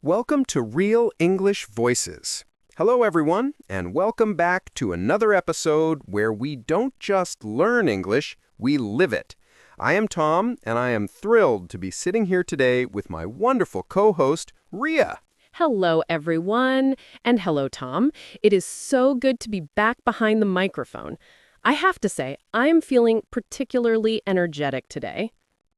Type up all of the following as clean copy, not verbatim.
Welcome to Real English Voices. Hello, everyone, and welcome back to another episode where we don't just learn English, we live it. I am Tom, and I am thrilled to be sitting here today with my wonderful co-host, Ria. Hello, everyone, and hello, Tom. It is so good to be back behind the microphone. I have to say, I'm feeling particularly energetic today.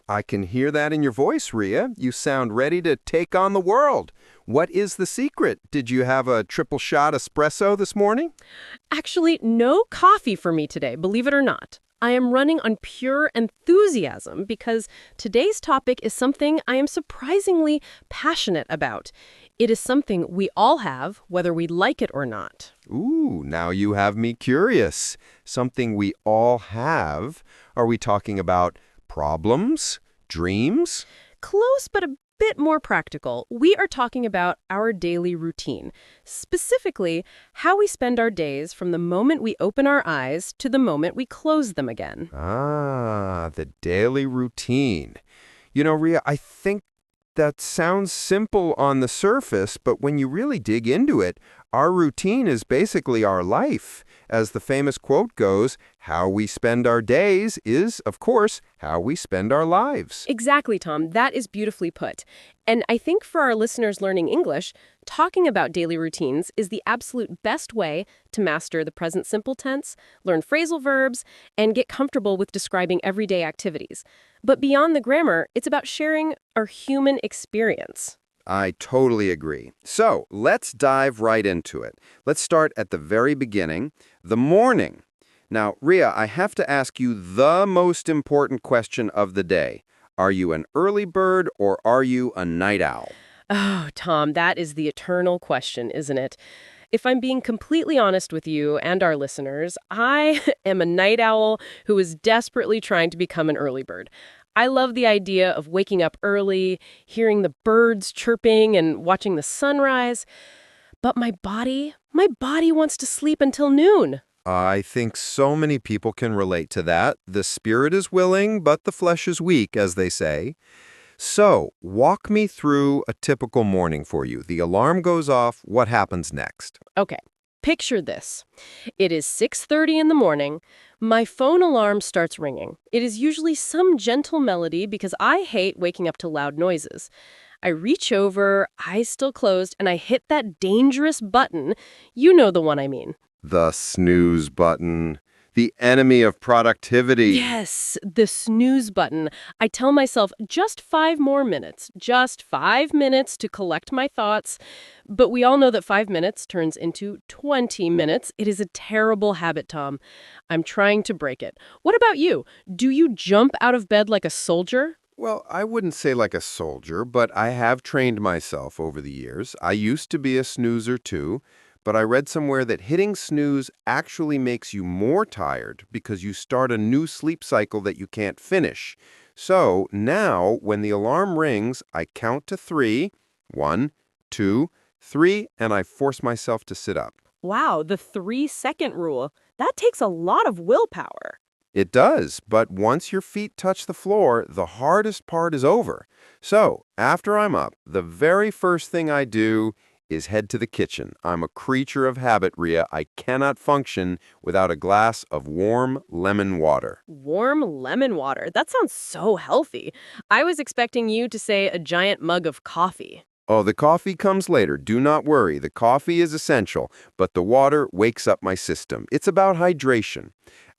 I can hear that in your voice, Ria. You sound ready to take on the world. What is the secret? Did you have a triple shot espresso this morning? Actually, no coffee for me today, believe it or not. I am running on pure enthusiasm because today's topic is something I am surprisingly passionate about. It is something we all have, whether we like it or not. Ooh, now you have me curious. Something we all have. Are we talking about problems? Dreams? Close, but a bit more practical. We are talking about our daily routine, specifically how we spend our days from the moment we open our eyes to the moment we close them again. Ah, the daily routine. You know, Ria, I think that sounds simple on the surface, but when you really dig into it, our routine is basically our life. As the famous quote goes, how we spend our days is, of course, how we spend our lives. Exactly, Tom. That is beautifully put. And I think for our listeners learning English, talking about daily routines is the absolute best way to master the present simple tense, learn phrasal verbs, and get comfortable with describing everyday activities. But beyond the grammar, it's about sharing our human experience. I totally agree. So let's dive right into it. Let's start at the very beginning, the morning. Now, Ria, I have to ask you the most important question of the day. Are you an early bird or are you a night owl? Oh, Tom, that is the eternal question, isn't it? If I'm being completely honest with you and our listeners, I am a night owl who is desperately trying to become an early bird. I love the idea of waking up early, hearing the birds chirping and watching the sunrise. But my body wants to sleep until noon. I think so many people can relate to that. The spirit is willing, but the flesh is weak, as they say. So, walk me through a typical morning for you. The alarm goes off. What happens next? Okay, picture this. It is 6:30 in the morning. My phone alarm starts ringing. It is usually some gentle melody because I hate waking up to loud noises. I reach over, eyes still closed, and I hit that dangerous button. You know the one I mean. The snooze button. The enemy of productivity. Yes, the snooze button. I tell myself just 5 more minutes, just 5 minutes to collect my thoughts. But we all know that 5 minutes turns into 20 minutes. It is a terrible habit, Tom. I'm trying to break it. What about you? Do you jump out of bed like a soldier? Well, I wouldn't say like a soldier, but I have trained myself over the years. I used to be a snoozer too, but I read somewhere that hitting snooze actually makes you more tired because you start a new sleep cycle that you can't finish. So now, when the alarm rings, I count to three, 1, 2, 3, and I force myself to sit up. Wow, the 3-second rule. That takes a lot of willpower. It does, but once your feet touch the floor, the hardest part is over. So, after I'm up, the very first thing I do is head to the kitchen. I'm a creature of habit, Ria. I cannot function without a glass of warm lemon water. Warm lemon water. That sounds so healthy. I was expecting you to say a giant mug of coffee. Oh, the coffee comes later. Do not worry. The coffee is essential, but the water wakes up my system. It's about hydration.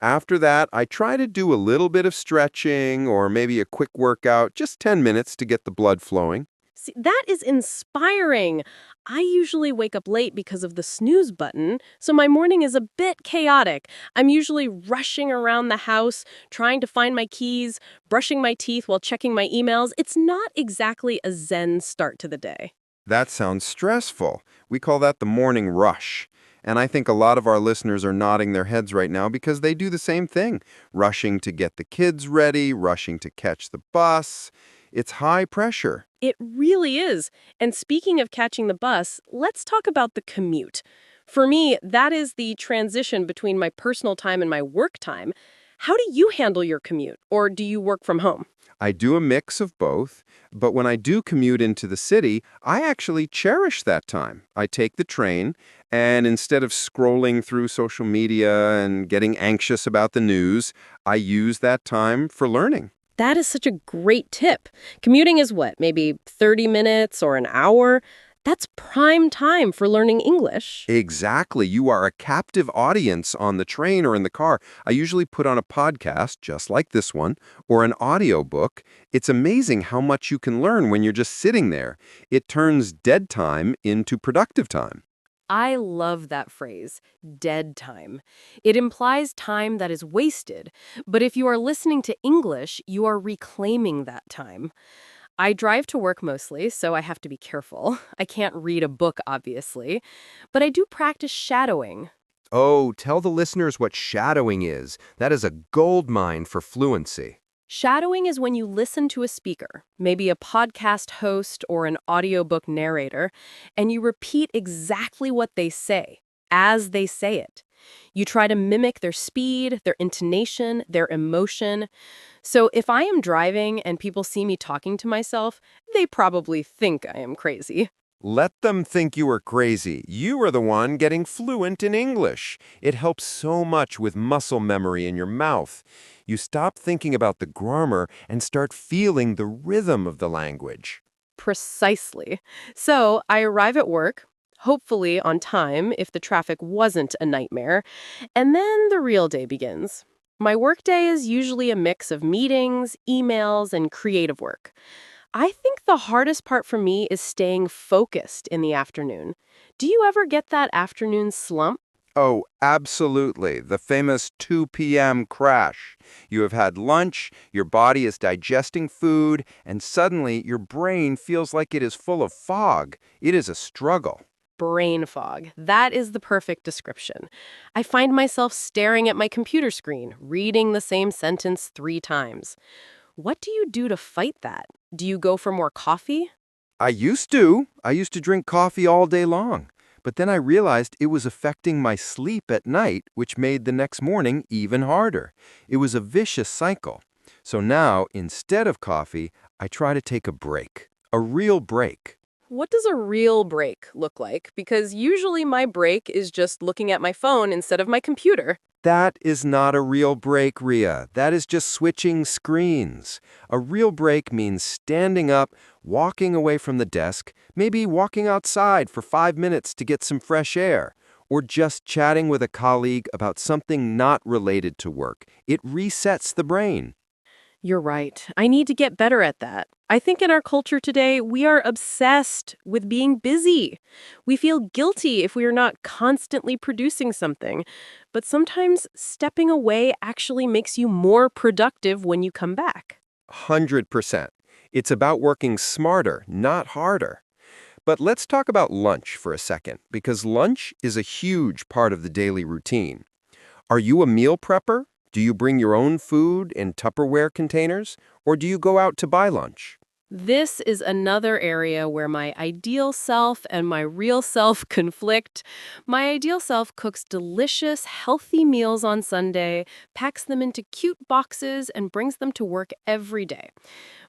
After that, I try to do a little bit of stretching or maybe a quick workout, just 10 minutes to get the blood flowing. See, that is inspiring. I usually wake up late because of the snooze button, so my morning is a bit chaotic. I'm usually rushing around the house, trying to find my keys, brushing my teeth while checking my emails. It's not exactly a zen start to the day. That sounds stressful. We call that the morning rush. And I think a lot of our listeners are nodding their heads right now because they do the same thing, rushing to get the kids ready, rushing to catch the bus. It's high pressure. It really is. And speaking of catching the bus, let's talk about the commute. For me, that is the transition between my personal time and my work time. How do you handle your commute, or do you work from home? I do a mix of both, but when I do commute into the city, I actually cherish that time. I take the train, and instead of scrolling through social media and getting anxious about the news, I use that time for learning. That is such a great tip. Commuting is what, maybe 30 minutes or an hour? That's prime time for learning English. Exactly. You are a captive audience on the train or in the car. I usually put on a podcast, just like this one, or an audiobook. It's amazing how much you can learn when you're just sitting there. It turns dead time into productive time. I love that phrase, dead time. It implies time that is wasted, but if you are listening to English, you are reclaiming that time. I drive to work mostly, so I have to be careful. I can't read a book, obviously, but I do practice shadowing. Oh, tell the listeners what shadowing is. That is a gold mine for fluency. Shadowing is when you listen to a speaker, maybe a podcast host or an audiobook narrator, and you repeat exactly what they say, as they say it. You try to mimic their speed, their intonation, their emotion. So if I am driving and people see me talking to myself, they probably think I am crazy. Let them think you are crazy. You are the one getting fluent in English. It helps so much with muscle memory in your mouth. You stop thinking about the grammar and start feeling the rhythm of the language. Precisely. So I arrive at work, hopefully on time if the traffic wasn't a nightmare, and then the real day begins. My workday is usually a mix of meetings, emails, and creative work. I think the hardest part for me is staying focused in the afternoon. Do you ever get that afternoon slump? Oh, absolutely. The famous 2 p.m. crash. You have had lunch, your body is digesting food, and suddenly your brain feels like it is full of fog. It is a struggle. Brain fog. That is the perfect description. I find myself staring at my computer screen, reading the same sentence 3 times. What do you do to fight that? Do you go for more coffee? I used to. I used to drink coffee all day long. But then I realized it was affecting my sleep at night, which made the next morning even harder. It was a vicious cycle. So now, instead of coffee, I try to take a break. A real break. What does a real break look like? Because usually my break is just looking at my phone instead of my computer. That is not a real break, Ria. That is just switching screens. A real break means standing up, walking away from the desk, maybe walking outside for 5 minutes to get some fresh air, or just chatting with a colleague about something not related to work. It resets the brain. You're right. I need to get better at that. I think in our culture today, we are obsessed with being busy. We feel guilty if we are not constantly producing something. But sometimes stepping away actually makes you more productive when you come back. 100%. It's about working smarter, not harder. But let's talk about lunch for a second, because lunch is a huge part of the daily routine. Are you a meal prepper? Do you bring your own food in Tupperware containers, or do you go out to buy lunch? This is another area where my ideal self and my real self conflict. My ideal self cooks delicious, healthy meals on Sunday, packs them into cute boxes, and brings them to work every day.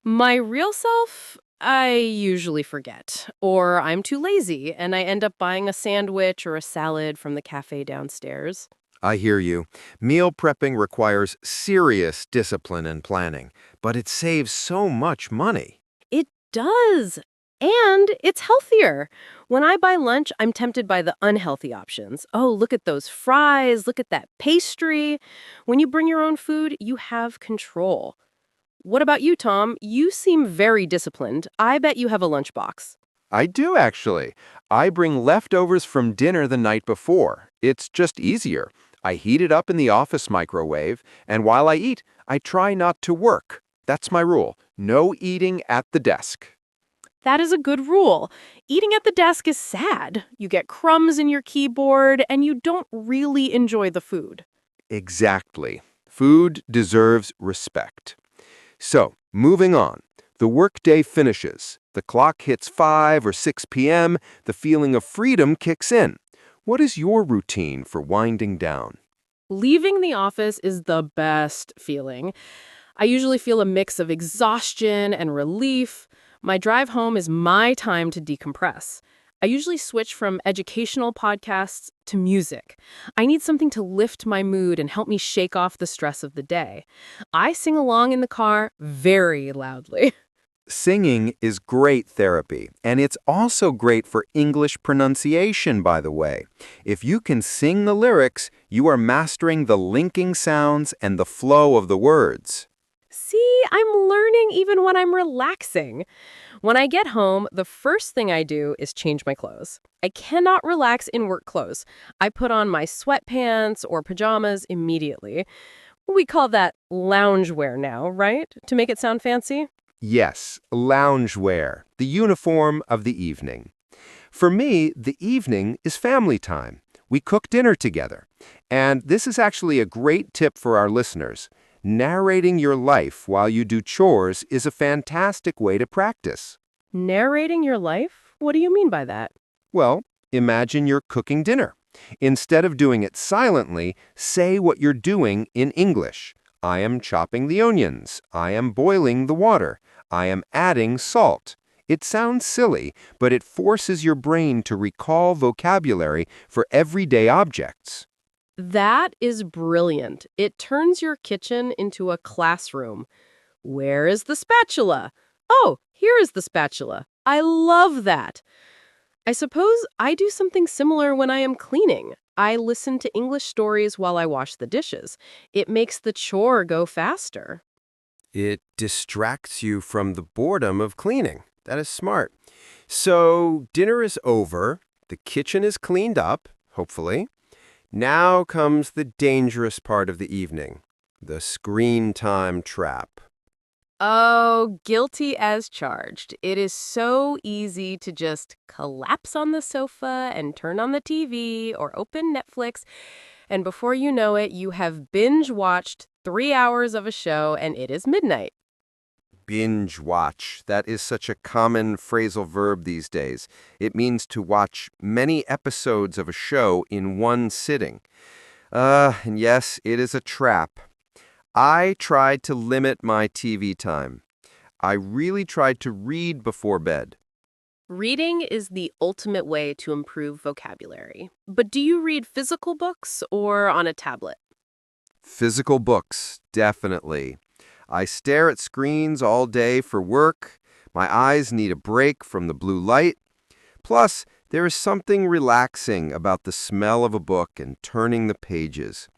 My real self, I usually forget, or I'm too lazy, and I end up buying a sandwich or a salad from the cafe downstairs. I hear you. Meal prepping requires serious discipline and planning, but it saves so much money. It does. And it's healthier. When I buy lunch, I'm tempted by the unhealthy options. Oh, look at those fries. Look at that pastry. When you bring your own food, you have control. What about you, Tom? You seem very disciplined. I bet you have a lunchbox. I do, actually. I bring leftovers from dinner the night before. It's just easier. I heat it up in the office microwave, and while I eat, I try not to work. That's my rule. No eating at the desk. That is a good rule. Eating at the desk is sad. You get crumbs in your keyboard, and you don't really enjoy the food. Exactly. Food deserves respect. So, moving on. The workday finishes. The clock hits 5 or 6 p.m. The feeling of freedom kicks in. What is your routine for winding down? Leaving the office is the best feeling. I usually feel a mix of exhaustion and relief. My drive home is my time to decompress. I usually switch from educational podcasts to music. I need something to lift my mood and help me shake off the stress of the day. I sing along in the car very loudly. Singing is great therapy, and it's also great for English pronunciation, by the way. If you can sing the lyrics, you are mastering the linking sounds and the flow of the words. See, I'm learning even when I'm relaxing. When I get home, the first thing I do is change my clothes. I cannot relax in work clothes. I put on my sweatpants or pajamas immediately. We call that loungewear now, right? To make it sound fancy? Yes, loungewear, the uniform of the evening. For me, the evening is family time. We cook dinner together. And this is actually a great tip for our listeners. Narrating your life while you do chores is a fantastic way to practice. Narrating your life? What do you mean by that? Well, imagine you're cooking dinner. Instead of doing it silently, say what you're doing in English. I am chopping the onions. I am boiling the water. I am adding salt. It sounds silly, but it forces your brain to recall vocabulary for everyday objects. That is brilliant. It turns your kitchen into a classroom. Where is the spatula? Oh, here is the spatula. I love that. I suppose I do something similar when I am cleaning. I listen to English stories while I wash the dishes. It makes the chore go faster. It distracts you from the boredom of cleaning. That is smart. So dinner is over. The kitchen is cleaned up, hopefully. Now comes the dangerous part of the evening, the screen time trap. Oh, guilty as charged. It is so easy to just collapse on the sofa and turn on the TV or open Netflix, and before you know it, you have binge-watched 3 hours of a show and it is midnight. Binge watch. That is such a common phrasal verb these days. It means to watch many episodes of a show in one sitting. And yes, it is a trap. I tried to limit my TV time. I really tried to read before bed. Reading is the ultimate way to improve vocabulary. But do you read physical books or on a tablet? Physical books, definitely. I stare at screens all day for work. My eyes need a break from the blue light. Plus, there is something relaxing about the smell of a book and turning the pages.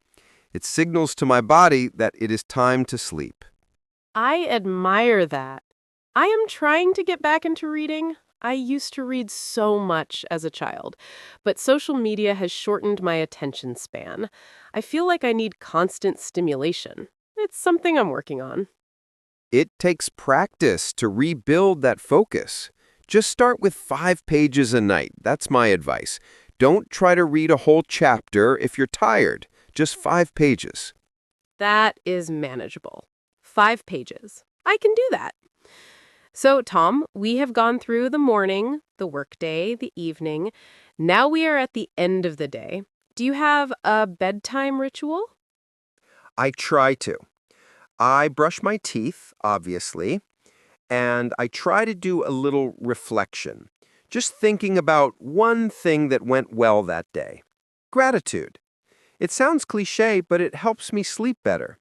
It signals to my body that it is time to sleep. I admire that. I am trying to get back into reading. I used to read so much as a child, but social media has shortened my attention span. I feel like I need constant stimulation. It's something I'm working on. It takes practice to rebuild that focus. Just start with 5 pages a night. That's my advice. Don't try to read a whole chapter if you're tired. Just 5 pages. That is manageable. 5 pages. I can do that. So, Tom, we have gone through the morning, the workday, the evening. Now we are at the end of the day. Do you have a bedtime ritual? I try to. I brush my teeth, obviously, and I try to do a little reflection. Just thinking about one thing that went well that day. Gratitude. It sounds cliche, but it helps me sleep better.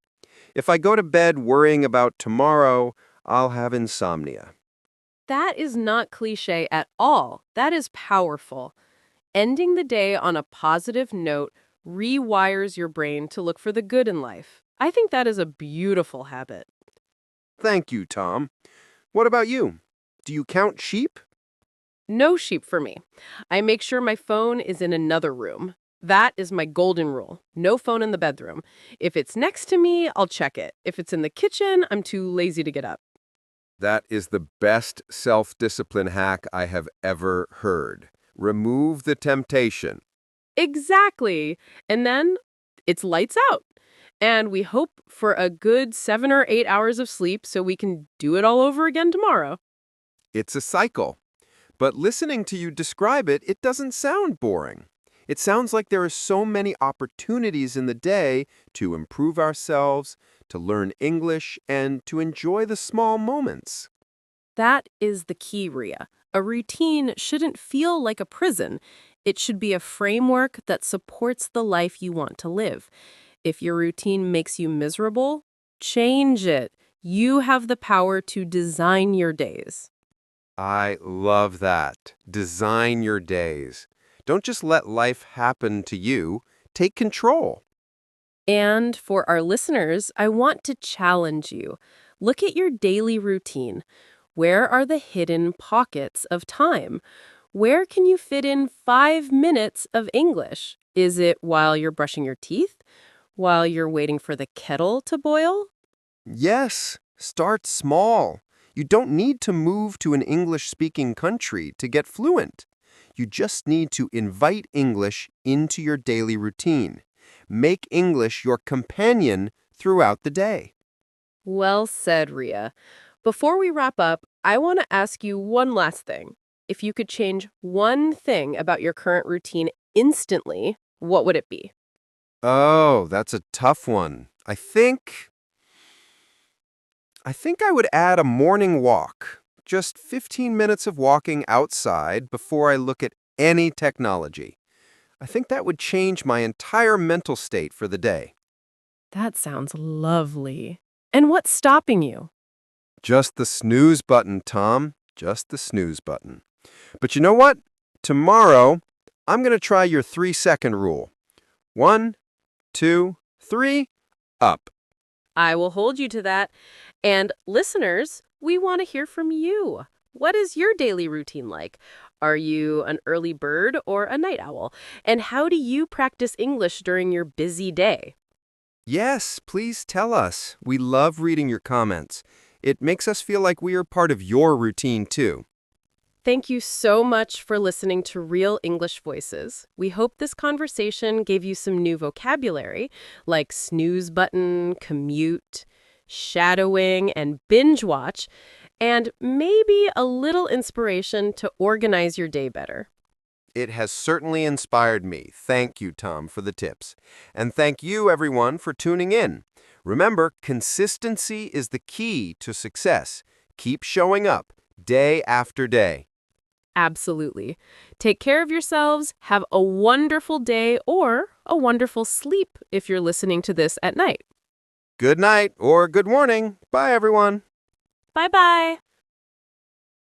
If I go to bed worrying about tomorrow, I'll have insomnia. That is not cliche at all. That is powerful. Ending the day on a positive note rewires your brain to look for the good in life. I think that is a beautiful habit. Thank you, Tom. What about you? Do you count sheep? No sheep for me. I make sure my phone is in another room. That is my golden rule. No phone in the bedroom. If it's next to me, I'll check it. If it's in the kitchen, I'm too lazy to get up. That is the best self-discipline hack I have ever heard. Remove the temptation. Exactly. And then it's lights out. And we hope for a good 7 or 8 hours of sleep so we can do it all over again tomorrow. It's a cycle. But listening to you describe it, it doesn't sound boring. It sounds like there are so many opportunities in the day to improve ourselves, to learn English, and to enjoy the small moments. That is the key, Ria. A routine shouldn't feel like a prison. It should be a framework that supports the life you want to live. If your routine makes you miserable, change it. You have the power to design your days. I love that. Design your days. Don't just let life happen to you. Take control. And for our listeners, I want to challenge you. Look at your daily routine. Where are the hidden pockets of time? Where can you fit in 5 minutes of English? Is it while you're brushing your teeth? While you're waiting for the kettle to boil? Yes, start small. You don't need to move to an English-speaking country to get fluent. You just need to invite English into your daily routine. Make English your companion throughout the day. Well said, Ria. Before we wrap up, I want to ask you one last thing. If you could change one thing about your current routine instantly, what would it be? Oh, that's a tough one. I think I would add a morning walk. Just 15 minutes of walking outside before I look at any technology. I think that would change my entire mental state for the day. That sounds lovely. And what's stopping you? Just the snooze button, Tom. Just the snooze button. But you know what? Tomorrow, I'm going to try your 3-second rule. 1, 2, 3, up. I will hold you to that. And listeners, we want to hear from you. What is your daily routine like? Are you an early bird or a night owl? And how do you practice English during your busy day? Yes, please tell us. We love reading your comments. It makes us feel like we are part of your routine, too. Thank you so much for listening to Real English Voices. We hope this conversation gave you some new vocabulary like snooze button, commute, shadowing, and binge watch, and maybe a little inspiration to organize your day better. It has certainly inspired me. Thank you, Tom, for the tips. And thank you, everyone, for tuning in. Remember, consistency is the key to success. Keep showing up day after day. Absolutely. Take care of yourselves. Have a wonderful day or a wonderful sleep if you're listening to this at night. Good night or good morning. Bye, everyone. Bye-bye.